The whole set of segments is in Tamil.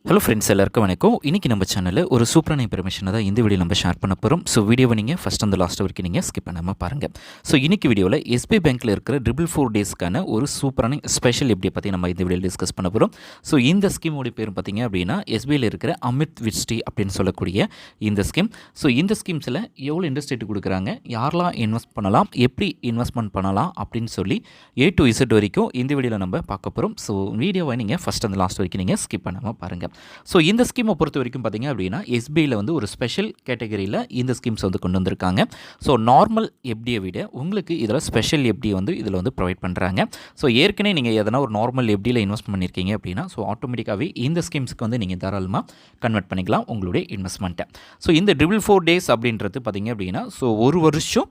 ஹலோ ஃப்ரெண்ட்ஸ், எல்லாருக்கும் வணக்கம். இன்றைக்கி நம்ம சேனலில் ஒரு சூப்பரான இன்ஃபர்மேஷனை தான் இந்த வீடியோ நம்ம ஷேர் பண்ண போகிறோம். ஸோ வீடியோவை நீங்கள் ஃபஸ்ட் அந்த லாஸ்ட் வரைக்கும் நீங்கள் ஸ்கிப் பண்ணாமல் பாருங்கள். ஸோ இன்றைக்கி வீடியோவில் எஸ்பிஐ பேங்க்கில் இருக்கிற 444 டேஸ்க்கான ஒரு சூப்பரான ஸ்பெஷல் எப்படியை பற்றி நம்ம இந்த வீடியோவில் டிஸ்கஸ் பண்ண போகிறோம். ஸோ இந்த ஸ்கீமோடைய பேர் பார்த்தீங்க அப்படின்னா எஸ்பிஐயில் இருக்கிற அமிர்த் விஸ்டி அப்படின்னு சொல்லக்கூடிய இந்த ஸ்கீம். ஸோ இந்த ஸ்கீம்ஸில் எவ்வளோ இன்ட்ரெஸ்ட் ரேட் கொடுக்குறாங்க, யாரெல்லாம் இன்வெஸ்ட் பண்ணலாம், எப்படி இன்வெஸ்ட்மெண்ட் பண்ணலாம் அப்படின்னு சொல்லி A to Z வரைக்கும் இந்த வீடியோவில் நம்ம பார்க்க போகிறோம். ஸோ வீடியோவை நீங்கள் ஃபஸ்ட் அந்த லாஸ்ட் வரைக்கும் நீங்கள் ஸ்கிப் பண்ணாமல் பாருங்கள். ஸோ இந்த ஸ்கீமை பொறுத்த வரைக்கும் பார்த்தீங்க அப்படின்னா எஸ்பிஐயில் வந்து ஒரு ஸ்பெஷல் கேட்டகரியில் இந்த ஸ்கீம்ஸ் வந்து கொண்டு வந்திருக்காங்க. ஸோ நார்மல் எஃப்டியை விட உங்களுக்கு இதில் ஸ்பெஷல் எஃப்டி வந்து இதில் வந்து ப்ரொவைட் பண்ணுறாங்க. ஸோ ஏற்கனவே நீங்கள் எதனா ஒரு நார்மல் எஃப்டியில் இன்வெஸ்ட் பண்ணியிருக்கீங்க அப்படின்னா ஸோ ஆட்டோமேட்டிக்காகவே இந்த ஸ்கீம்ஸ்க்கு வந்து நீங்கள் தாராளமாக கன்வெர்ட் பண்ணிக்கலாம் உங்களுடைய இன்வெஸ்ட்மெண்ட்டை. ஸோ இந்த 444 டேஸ் அப்படின்றது பார்த்தீங்க அப்படின்னா ஸோ ஒரு வருஷம்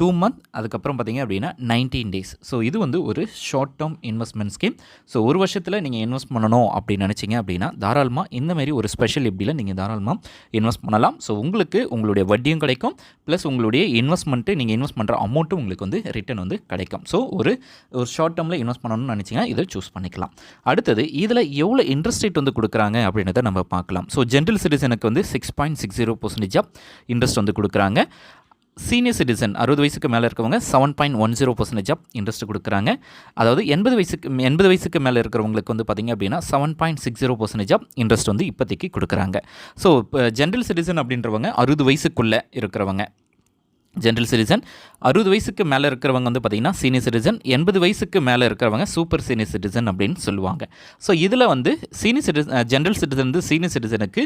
2 month, அதுக்கப்புறம் பார்த்தீங்க அப்படின்னா 19 days. ஸோ இது வந்து ஒரு short term investment scheme. So ஒரு வருஷத்தில் நீங்கள் இன்வெஸ்ட் பண்ணணும் அப்படின்னு நினச்சிங்க அப்படின்னா தாராளமாக இந்தமாரி ஒரு ஸ்பெஷல் எப்படியில் நீங்கள் தாராளமாக இன்வெஸ்ட் பண்ணலாம். ஸோ உங்களுக்கு உங்களுடைய வட்டியும் கிடைக்கும், ப்ளஸ் உங்களுடைய இன்வெஸ்ட்மெண்ட்டு நீங்கள் இன்வெஸ்ட் பண்ணுற அமௌண்ட்டும் உங்களுக்கு வந்து ரிட்டர்ன் வந்து கிடைக்கும். ஸோ ஒரு ஷார்ட் டேர்மில் இன்வெஸ்ட் பண்ணணும்னு நினச்சிங்கன்னா இதை சூஸ் பண்ணிக்கலாம். அடுத்தது இதில் எவ்வளோ இன்ட்ரெஸ்ட் ரேட் வந்து கொடுக்குறாங்க அப்படின்றத நம்ம பார்க்கலாம். ஸோ ஜென்ரல் சிட்டிசனுக்கு வந்து 6.60% இன்ட்ரெஸ்ட் வந்து கொடுக்குறாங்க. சீனியர் சிட்டிசன் 60 வயசுக்கு மேலே இருக்கவங்க 7.10% இன்ட்ரெஸ்ட் கொடுக்குறாங்க. அதாவது 80 வயசுக்கு மேலே இருக்கிறவங்களுக்கு வந்து பார்த்திங்க அப்படின்னா 7.60% இன்ட்ரெஸ்ட் வந்து இப்போதைக்கு கொடுக்குறாங்க. ஸோ இப்போ ஜென்ரல் சிட்டிசன் அப்படின்றவங்க 60 வயசுக்குள்ளே இருக்கிறவங்க, ஜென்ரல் சிட்டிசன் 60 வயசுக்கு மேலே இருக்கிறவங்க வந்து பார்த்திங்கன்னா சீனியர் சிட்டிசன், 80 வயசுக்கு மேலே இருக்கிறவங்க சூப்பர் சீனியர் சிட்டிசன் அப்படின்னு சொல்லுவாங்க. ஸோ இதில் வந்து ஜென்ரல் சிட்டிசன் வந்து சீனியர் சிட்டிசனுக்கு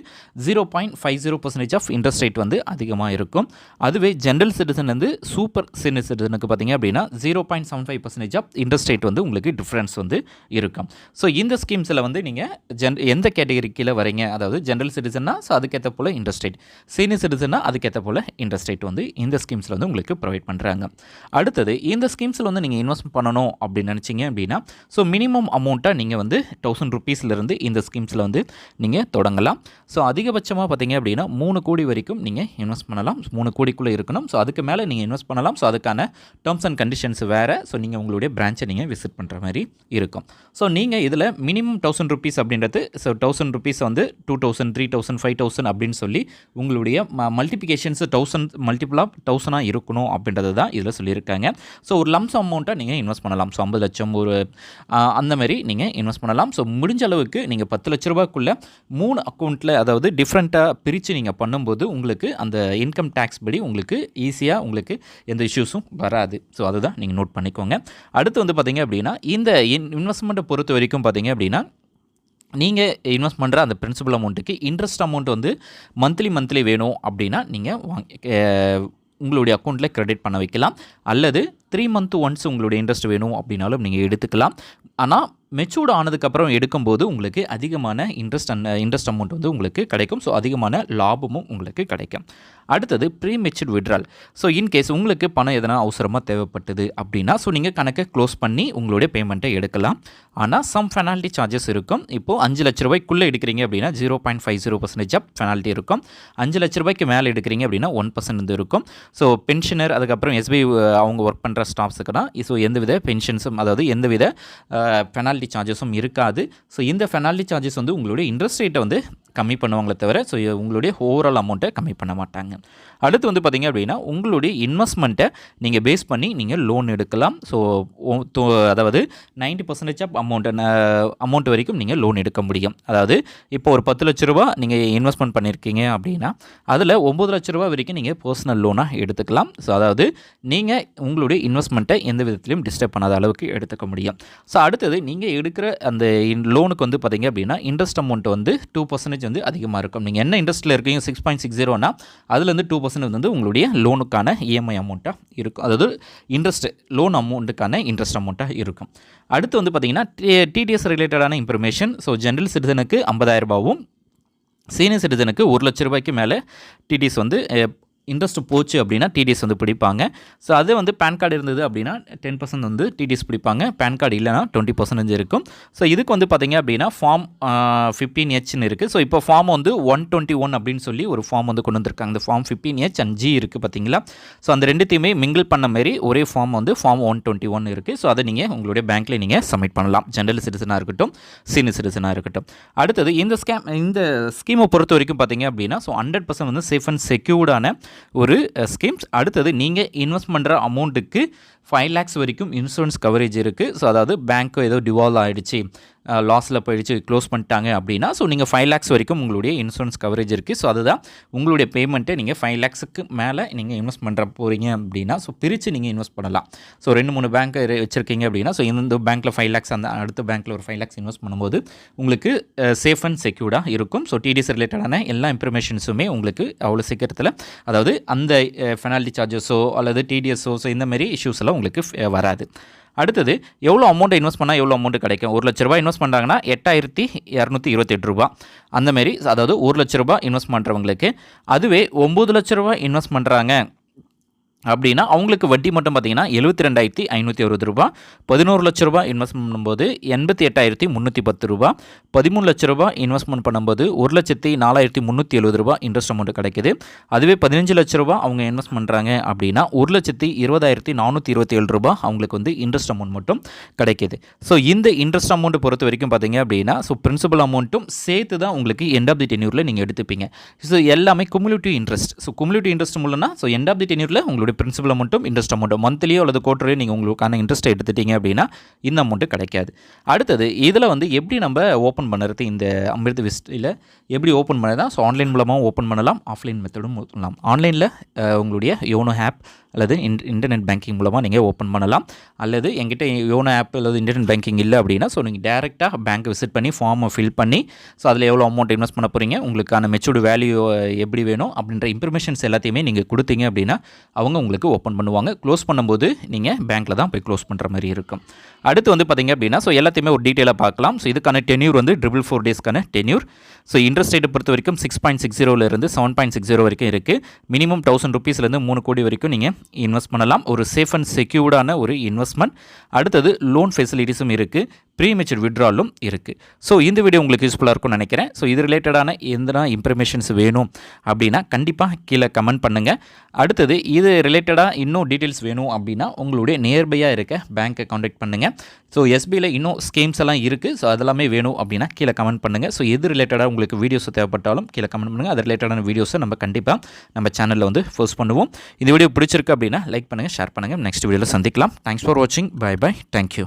0.50% ஆஃப் இன்ட்ரெஸ்ட் ரேட் வந்து அதிகமாக இருக்கும். அதுவே ஜென்ரல் சிட்டிசன் வந்து சூப்பர் சீனியர் சிட்டிசனுக்கு பார்த்திங்க அப்படின்னா 0.75% ஆஃப் இன்ட்ரெஸ்ட் ரேட் வந்து உங்களுக்கு டிஃப்ரென்ஸ் வந்து இருக்கும். ஸோ இந்த ஸ்கீம்ஸில் வந்து நீங்கள் எந்த கேட்டகரி கீழே வரீங்க, அதாவது ஜென்ரல் சிட்டிசன்னா ஸோ அதுக்கேற்ற போல் இன்ட்ரெஸ்ட் ரேட், சீனியர் சிட்டிசன்னா அதுக்கேற்ற போல் இன்ட்ரெஸ்ட் ரேட் வந்து இந்த ஸ்கீம்ஸில் வந்து உங்களுக்கு ப்ரொவைட் பண்ணுறாங்க. அடுத்தது இந்த ஸ்கீம்ஸில் வந்து நீங்கள் இன்வெஸ்ட் பண்ணணும் அப்படின்னு நினச்சிங்க அப்படின்னா ஸோ மினிமம் அமௌண்ட்டாக நீங்கள் வந்து 1000 rupeesலேருந்து இந்த ஸ்கீம்ஸில் வந்து நீங்கள் தொடங்கலாம். ஸோ அதிகபட்சமாக பார்த்தீங்க அப்படின்னா 3 கோடி வரைக்கும் நீங்கள் இன்வெஸ்ட் பண்ணலாம். 3 கோடிக்குள்ளே இருக்கணும். ஸோ அதுக்கு மேலே நீங்கள் இன்வெஸ்ட் பண்ணலாம். ஸோ அதுக்கான டேர்ம்ஸ் அண்ட் கண்டிஷன்ஸ் வேறு. ஸோ நீங்கள் உங்களுடைய பிரான்ச்சை நீங்கள் விசிட் பண்ணுற மாதிரி இருக்கும். ஸோ நீங்கள் இதில் மினிமம் 1000 rupees அப்படின்றது, ஸோ 1000 rupees வந்து 2000, 3000, 5000 அப்படின்னு சொல்லி உங்களுடைய மல்டிபிகேஷன்ஸ் 1000 மல்டிபிள் ஆஃப் 1000 இருக்கணும் அப்படின்றது தான் இதில் சொல்லியிருக்காங்க. ஸோ ஒரு லம்ஸ் அமௌண்ட்டை நீங்கள் இன்வெஸ்ட் பண்ணலாம். ஸோ 50 லட்சம் ஒரு அந்த மாதிரி நீங்கள் இன்வெஸ்ட் பண்ணலாம். ஸோ முடிஞ்ச அளவுக்கு நீங்கள் 10 லட்ச ரூபாய்க்குள்ளே 3 அக்கௌண்ட்டில், அதாவது டிஃப்ரெண்ட்டாக பிரித்து நீங்கள் பண்ணும்போது உங்களுக்கு அந்த இன்கம் டேக்ஸ் படி உங்களுக்கு ஈஸியாக உங்களுக்கு எந்த இஷ்யூஸும் வராது. ஸோ அதுதான் நீங்கள் நோட் பண்ணிக்கோங்க. அடுத்து வந்து பார்த்திங்க அப்படின்னா இந்த இன்வெஸ்ட்மெண்ட்டை பொறுத்த வரைக்கும் பார்த்திங்க அப்படின்னா நீங்கள் இன்வெஸ்ட் பண்ணுற அந்த பிரின்சிபல் அமௌண்ட்டுக்கு இன்ட்ரெஸ்ட் அமௌண்ட் வந்து மந்த்லி வேணும் அப்படின்னா நீங்கள் உங்களுடைய அக்கௌண்ட்டில் கிரெடிட் பண்ண வைக்கலாம். அல்லது 3 month ஒன்ஸ் உங்களுடைய இன்ட்ரெஸ்ட் வேணும் அப்படின்னாலும் நீங்கள் எடுத்துக்கலாம். ஆனால் மெச்சூர்ட் ஆனதுக்கப்புறம் எடுக்கும்போது உங்களுக்கு அதிகமான இன்ட்ரெஸ்ட் அமௌண்ட் வந்து உங்களுக்கு கிடைக்கும். ஸோ அதிகமான லாபமும் உங்களுக்கு கிடைக்கும். அடுத்தது pre matured withdrawal. So in case உங்களுக்கு பணம் எதனா அவசரமாக தேவைப்பட்டது அப்படின்னா ஸோ நீங்கள் கணக்கை க்ளோஸ் பண்ணி உங்களுடைய பேமெண்ட்டை எடுக்கலாம். ஆனால் சம் பெனால்ட்டி சார்ஜஸ் இருக்கும். இப்போது 5 லட்ச ரூபாய்க்குள்ளே எடுக்கிறீங்க அப்படின்னா 0.50% பெனால்ட்டி இருக்கும். 5 லட்ச ரூபாய்க்கு மேலே எடுக்கிறீங்க அப்படின்னா 1% வந்து இருக்கும். ஸோ பென்ஷனர், அதுக்கப்புறம் எஸ்பிஐ அவங்க ஒர்க் பண்ணுற ஸ்டாஃப்ஸுக்கு தான் ஸோ எந்தவித பென்ஷன்ஸும், அதாவது எந்தவித பெனால்ட்டி சார்ஜஸும் இருக்காது. ஸோ இந்த பெனால்ட்டி சார்ஜஸ் வந்து உங்களுடைய இன்ட்ரெஸ்ட் ரேட்டை வந்து கம்மி பண்ணுவாங்களே தவிர ஸோ உங்களுடைய ஓவரால் அமௌண்ட்டை கம்மி பண்ண மாட்டாங்க. அடுத்து வந்து பார்த்திங்க அப்படின்னா உங்களுடைய இன்வெஸ்ட்மெண்ட்டை நீங்கள் பேஸ் பண்ணி நீங்கள் லோன் எடுக்கலாம். ஸோ அதாவது 90% ஆஃப் அமௌண்ட் வரைக்கும் நீங்கள் லோன் எடுக்க முடியும். அதாவது இப்போ ஒரு 10 லட்ச ரூபா நீங்கள் இன்வெஸ்ட்மெண்ட் பண்ணியிருக்கீங்க அப்படின்னா அதில் 9 லட்ச ரூபா வரைக்கும் நீங்கள் பர்சனல் லோனாக எடுத்துக்கலாம். ஸோ அதாவது நீங்கள் உங்களுடைய இன்வெஸ்ட்மெண்ட்டை எந்த விதத்திலையும் டிஸ்டர்ப் பண்ணாத அளவுக்கு எடுத்துக்க முடியும். ஸோ அடுத்தது நீங்கள் எடுக்கிற அந்த லோனுக்கு வந்து பார்த்திங்க அப்படின்னா இன்ட்ரெஸ்ட் அமௌண்ட் வந்து 2% வந்து அதிகமாக இருக்கும். நீங்கள் என்ன இன்ட்ரெஸ்ட்டில் இருக்கீங்க 6.60னா அதுலேருந்து 2% வந்து உங்களுடைய லோனுக்கான இஎம்ஐ அமௌண்ட்டாக இருக்கும். அதாவது லோன் அமௌண்ட்டுக்கான இன்ட்ரெஸ்ட் அமௌண்ட்டாக இருக்கும். அடுத்து வந்து பார்த்திங்கன்னா டிடிஎஸ் ரிலேட்டடான இன்ஃபர்மேஷன். ஸோ ஜென்ரல் சிட்டிசனுக்கு 50,000 ரூபாவும், சீனியர் சிட்டிசனுக்கு 1 லட்ச ரூபாய்க்கு மேலே டிடிஎஸ் வந்து இன்ட்ரெஸ்ட் போச்சு அப்படின்னா டிடிஎஸ் வந்து பிடிப்பாங்க. ஸோ அது வந்து பேன் கார்டு இருந்தது அப்படின்னா 10% வந்து டிடிஎஸ் பிடிப்பாங்க. பேன் கார்டு இல்லைனா 20% இருக்கும். ஸோ இதுக்கு வந்து பார்த்தீங்க அப்படின்னா ஃபார்ம் 15Hன்னு இருக்குது. ஸோ இப்போ ஃபார்ம் வந்து 121 அப்படின்னு சொல்லி ஒரு ஃபார்ம் வந்து கொண்டு வந்திருக்காங்க. இந்த ஃபார்ம் 15H அண்ட் G இருக்குது பார்த்தீங்களா. ஸோ அந்த ரெண்டுத்தையுமே மிங்கிள் பண்ண மாதிரி ஒரே ஃபார்ம் வந்து ஃபார்ம் 121 இருக்குது. ஸோ அதை நீங்கள் உங்களுடைய பேங்க்கில் நீங்கள் சப்மிட் பண்ணலாம். ஜென்ரல் சிட்டிசனாக இருக்கட்டும், சீனியர் சிட்டிசனாக இருக்கட்டும். அடுத்தது இந்த ஸ்கீமை பொறுத்த வரைக்கும் பார்த்தீங்க அப்படின்னா ஸோ 100% வந்து சேஃப் அண்ட் செக்யூர்டான ஒரு ஸ்கீம்ஸ். அடுத்தது நீங்கள் இன்வெஸ்ட் பண்ணுற அமௌண்ட்டுக்கு 5 lakhs வரைக்கும் இன்சூரன்ஸ் கவரேஜ் இருக்குது. ஸோ அதாவது பேங்க்கு ஏதோ டிவால்வ் ஆகிடுச்சு, லாஸில் போயிடுச்சு, க்ளோஸ் பண்ணிட்டாங்க அப்படின்னா ஸோ நீங்கள் 5 lakhs வரைக்கும் உங்களுடைய இன்சூரன்ஸ் கவரேஜ் இருக்குது. ஸோ அதுதான் உங்களுடைய பேமெண்ட்டை நீங்கள் 5 lakhsக்கு மேலே நீங்கள் இன்வெஸ்ட் பண்ணுற போகிறீங்க அப்படின்னா ஸோ பிரித்து நீங்கள் இன்வெஸ்ட் பண்ணலாம். ஸோ 2-3 பேங்க் வச்சுருக்கீங்க அப்படின்னா ஸோ இந்த பேங்க்கில் 5 lakhs, அந்த அடுத்த பேங்க்கில் ஒரு 5 lakhs இன்வெஸ்ட் பண்ணும்போது உங்களுக்கு சேஃப் அண்ட் செக்யூர்டாக இருக்கும். ஸோ டிடிஎஸ் ரிலேட்டடான எல்லா இன்ஃபர்மேஷன்ஸுமே உங்களுக்கு அவ்வளோ சீக்கிரத்தில், அதாவது அந்த பெனால்ட்டி சார்ஜஸோ அல்லது டிடிஎஸோ ஸோ இந்த மாதிரி இஷ்யூஸ் எல்லாம் உங்களுக்கு வராது. அடுத்தது எவ்வளோ அமௌண்ட்டை இன்வெஸ்ட் பண்ணால் எவ்வளோ அமௌண்ட் கிடைக்கும். 1 லட்ச ரூபாய் இன்வெஸ்ட் பண்ணுறாங்கன்னா 8,228 ரூபா அந்த மாதிரி, அதாவது 1 லட்ச ரூபாய் இன்வெஸ்ட் பண்ணுறவங்களுக்கு. அதுவே 9 லட்ச ரூபாய் இன்வெஸ்ட் பண்ணுறாங்க அப்படின்னா அவங்களுக்கு வட்டி மட்டும் பார்த்தீங்கன்னா 72,560 ரூபா. 11 லட்ச ரூபாய் இன்வெஸ்ட் பண்ணும்போது 88,310 ரூபா. 13 லட்ச ரூபாய் இன்வெஸ்ட்மெண்ட் பண்ணும்போது 1,04,370 ரூபா இன்ட்ரெஸ்ட் அமௌண்ட் கிடைக்குது. அதுவே 15 லட்ச ரூபாய் அவங்க இன்வெஸ்ட் பண்ணுறாங்க அப்படின்னா 1,20,427 ரூபா அவங்களுக்கு வந்து இன்ட்ரெஸ்ட் அமௌண்ட் மட்டும் கிடைக்கிது. ஸோ இந்த இன்ட்ரெஸ்ட் அமௌண்ட் பொறுத்த வரைக்கும் பார்த்தீங்க அப்படின்னா ஸோ பிரின்சிபல் அமௌண்ட்டும் சேர்த்து தான் உங்களுக்கு எண்ட் ஆஃப் தி டென்யூரில் நீங்கள் எடுத்துப்பீங்க. ஸோ எல்லாமே cumulative interest. So cumulative interest மூலம்னா ஸோ எண்ட் ஆஃப் தி டென்யூரில் உங்களுடைய பிரின்சிபல் அமௌண்ட்டும் இன்ட்ரெஸ்ட் அமௌண்ட்டும் மந்த்லியோ அல்லது குவார்டர்லியோ நீங்கள் உங்களுக்கான இன்ட்ரெஸ்ட் எடுத்துட்டீங்க அப்படின்னா இந்த அமௌண்ட்டு கிடைக்காது. அடுத்தது இதில் வந்து எப்படி நம்ம ஓப்பன் பண்ணுறது, இந்த அமிர்த விஸ்டில் எப்படி ஓப்பன் பண்ணுறதா. ஸோ ஆன்லைன் மூலமாக ஓப்பன் பண்ணலாம், ஆஃப்லைன் மெத்தடும் பண்ணலாம். ஆன்லைனில் உங்களுடைய யோனோ ஆப் அல்லது இன்டர்நெட் பேங்கிங் மூலமாக நீங்கள் ஓப்பன் பண்ணலாம். அல்லது எங்கிட்ட யோனோ ஆப் அல்லது இன்டர்நெட் பேங்கிங் இல்லை அப்படின்னா ஸோ நீங்கள் டேரெக்டாக பேங்க் விசிட் பண்ணி ஃபார்மை ஃபில் பண்ணி ஸோ அதில் எவ்வளோ அமௌண்ட் இன்வெஸ்ட் பண்ண போகிறீங்க, உங்களுக்கான மெச்சூர்டு வேல்யூ எப்படி வேணும் அப்படின்ற இன்ஃபர்மேஷன்ஸ் எல்லாத்தையுமே நீங்கள் கொடுத்தீங்க அப்படின்னா அவங்க உங்களுக்கு ஓப்பன் பண்ணுவாங்க. க்ளோஸ் பண்ணும்போது நீங்கள் பேங்க்கில் தான் போய் க்ளோஸ் பண்ணுற மாதிரி இருக்கும். அடுத்து வந்து பார்த்திங்க அப்படின்னா ஸோ எல்லாத்தையுமே ஒரு டீட்டெயிலாக பார்க்கலாம். ஸோ இதுக்கான டென்யூர் வந்து 4 டேஸ்க்கான டென்யூர். ஸோ இன்ட்ரெஸ்ட் ரேட்டை பொறுத்த வரைக்கும் 6.60 7.60 வரைக்கும் இருக்குது. மினிமம் 1000 ரூபீஸ்லேருந்து 3 கோடி வரைக்கும் நீங்கள் இன்வெஸ்ட் பண்ணலாம். ஒரு சேஃப் அண்ட் செக்யூர்டான ஒரு இன்வெஸ்ட்மெண்ட். அடுத்தது லோன் ஃபெசிலிட்டிஸும் இருக்குது, ப்ரீமெச்சூர் விட்ராலும் இருக்குது. ஸோ இந்த வீடியோ உங்களுக்கு யூஸ்ஃபுல்லாக இருக்கும்னு நினைக்கிறேன். ஸோ இது ரிலேட்டடான எந்த இன்ஃபர்மேஷன்ஸ் வேணும் அப்படின்னா கண்டிப்பாக கீழே கமெண்ட் பண்ணுங்கள். அடுத்தது இது ரிலேட்டடாக இன்னும் டீட்டெயில்ஸ் வேணும் அப்படின்னா உங்களுடைய நியர்பையாக இருக்க பேங்க்கை கான்டாக்ட் பண்ணுங்கள். ஸோ எஸ்பியில் இன்னும் ஸ்கீம்ஸ் எல்லாம் இருக்குது. ஸோ அதெல்லாமே வேணும் அப்படின்னா கீழே கமெண்ட் பண்ணுங்கள். ஸோ எது ரிலேட்டடாக உங்களுக்கு வீடியோஸ் தேவைப்பட்டாலும் கீழே கமெண்ட் பண்ணுங்கள். அது ரிலேட்டடான வீடியோஸை நம்ம கண்டிப்பாக நம்ம சேனலில் வந்து போஸ்ட் பண்ணுவோம். இந்த வீடியோ பிடிச்சிருக்கு அப்படின்னா லைக் பண்ணுங்கள், ஷேர் பண்ணுங்கள். நெக்ஸ்ட் வீடியோவில் சந்திக்கலாம். தேங்க்ஸ் ஃபார் வாட்சிங். Bye bye. தேங்க்யூ.